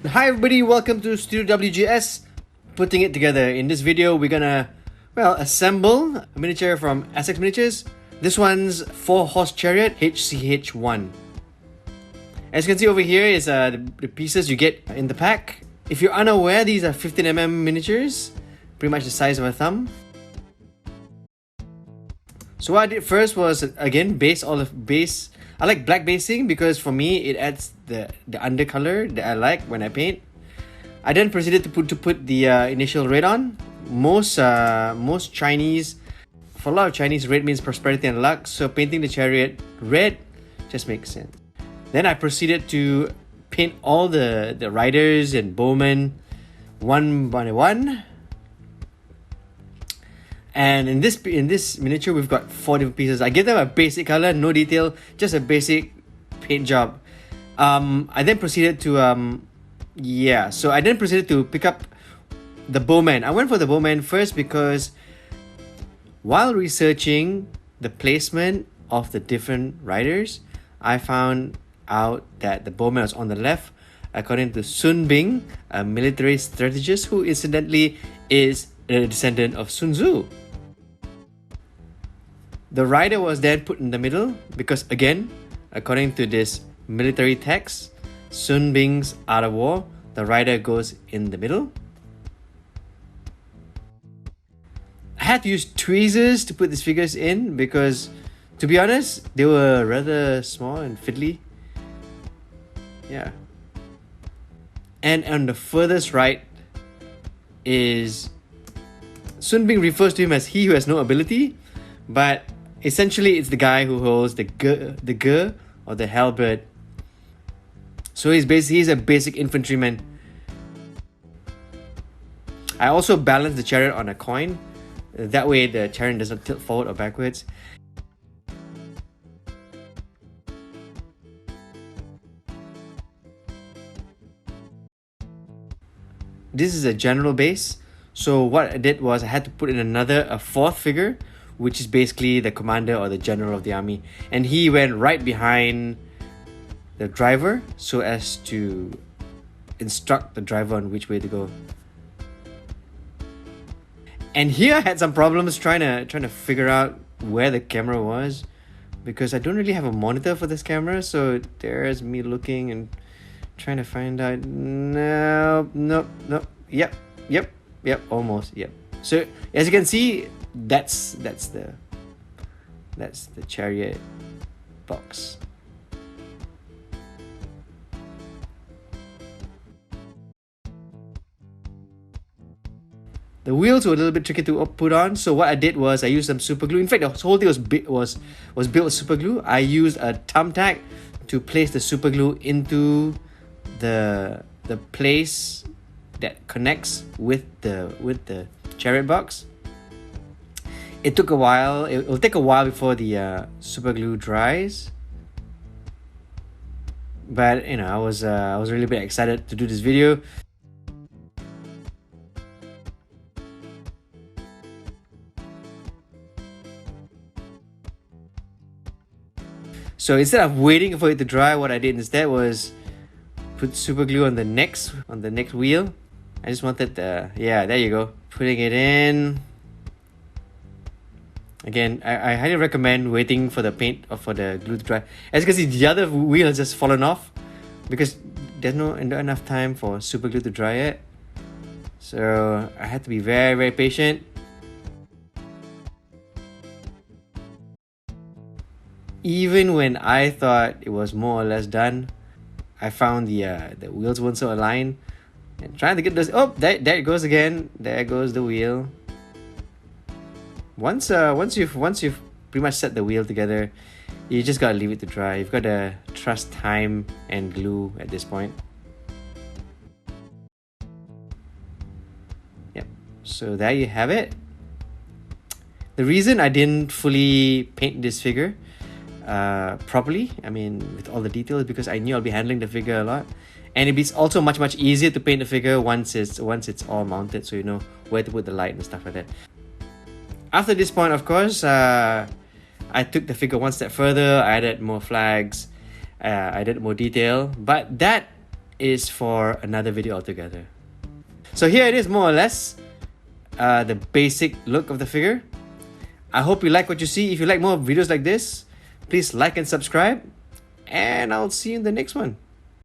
Hi everybody, welcome to Studio.wgs, putting it together. In this video, we're gonna, assemble a miniature from Essex Miniatures. This one's 4-horse chariot, HCH1. As you can see over here is the pieces you get in the pack. If you're unaware, these are 15mm miniatures, pretty much the size of a thumb. So what I did first was, again, base. I like black basing because for me it adds the undercolor that I like when I paint. I then proceeded to put the initial red on. Most Chinese, for a lot of Chinese, red means prosperity and luck. So painting the chariot red just makes sense. Then I proceeded to paint all the riders and bowmen one by one. And in this miniature, we've got 4 different pieces. I give them a basic color, no detail, just a basic paint job. I then proceeded to pick up the bowman. I went for the bowman first because while researching the placement of the different riders, I found out that the bowman was on the left, according to Sun Bing, a military strategist who incidentally is a descendant of Sun Tzu. The rider was then put in the middle because, again, according to this military text, Sun Bing's Art of War, the rider goes in the middle. I had to use tweezers to put these figures in because, to be honest, they were rather small and fiddly. Yeah. And on the furthest right is Sun Bing refers to him as he who has no ability, but essentially it's the guy who holds the ge or the halberd. So he's a basic infantryman. I also balanced the chariot on a coin. That way the chariot doesn't tilt forward or backwards. This is a general base. So what I did was I had to put in a fourth figure, which is basically the commander or the general of the army. And he went right behind the driver so as to instruct the driver on which way to go. And here I had some problems trying to figure out where the camera was because I don't really have a monitor for this camera. So there's me looking and trying to find out. Nope. Yep, almost. Yep. So as you can see, that's the chariot box. The wheels were a little bit tricky to put on, so what I did was I used some super glue. In fact, the whole thing was built with super glue. I used a thumbtack to place the super glue into the place that connects with the chariot box. It took a while. It will take a while before the super glue dries. But I was really bit excited to do this video. So instead of waiting for it to dry, what I did instead was put super glue on the next wheel. I just wanted there you go, putting it in. Again, I highly recommend waiting for the paint or for the glue to dry. As you can see, the other wheel has just fallen off because there's not enough time for super glue to dry it. So I had to be very, very patient. Even when I thought it was more or less done, I found the wheels weren't so aligned. And trying to get those, there it goes again. There goes the wheel. Once you've pretty much set the wheel together, you just gotta leave it to dry. You've gotta trust time and glue at this point. Yep. So there you have it. The reason I didn't fully paint this figure properly, with all the details, because I knew I'll be handling the figure a lot, and it'd be also much easier to paint the figure once it's all mounted, so you know where to put the light and stuff like that. After this point, of course, I took the figure one step further. I added more flags, I added more detail, but that is for another video altogether. So here it is, more or less, the basic look of the figure. I hope you like what you see. If you like more videos like this, please like and subscribe, and I'll see you in the next one.